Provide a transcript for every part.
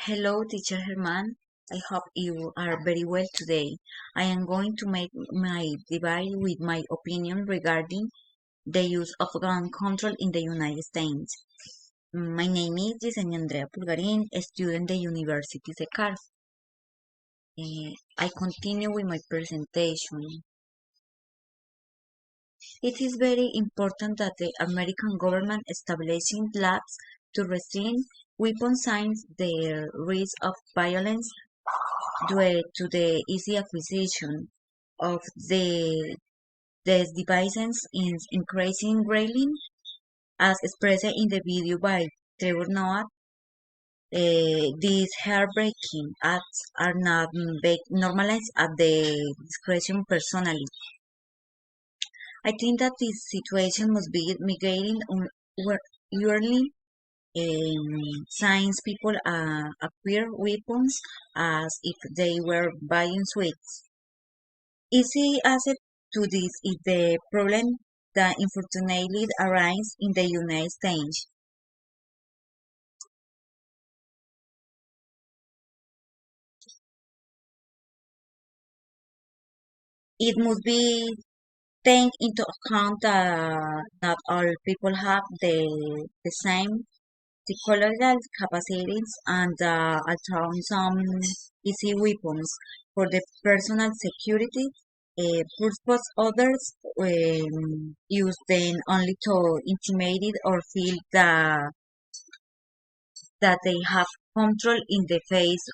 Hello, Teacher Herman. I hope you are very well today. I am going to make my divide with my opinion regarding the use of gun control in the United States. My name is Yesenia Andrea Pulgarin, a student at the University of Cars. I continue with my presentation. It is very important that the American government establishing laws to restrain weapon signs the risk of violence due to the easy acquisition of these devices is increasing greatly, as expressed in the video by Trevor Noah. These heartbreaking acts are not normalized at the discretion personally. I think that this situation must be mitigated yearly since people acquire weapons as if they were buying sweets. Easy answer to this is the problem that unfortunately arises in the United States. It must be taken into account that not all people have the same psychological capacities and although some easy weapons for the personal security purpose others use them only to intimidate or feel that they have control in the face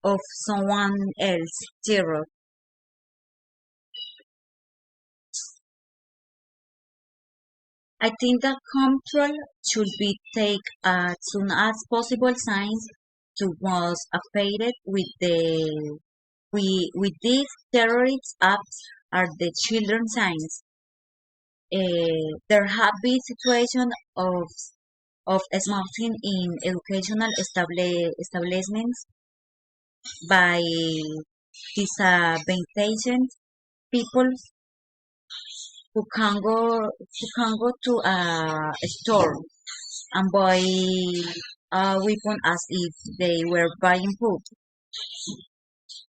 of someone else's terror. I think that control should be taken as soon as possible since to was affected with these terrorist acts are the children's signs. There have been situations of smoking in educational establishments by disadvantaged people who can go to a store and buy a weapon as if they were buying food,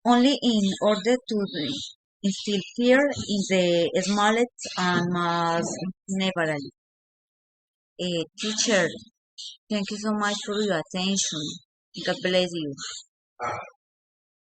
only in order to instill fear in the smallest and most vulnerable. Teacher, thank you so much for your attention. God bless you.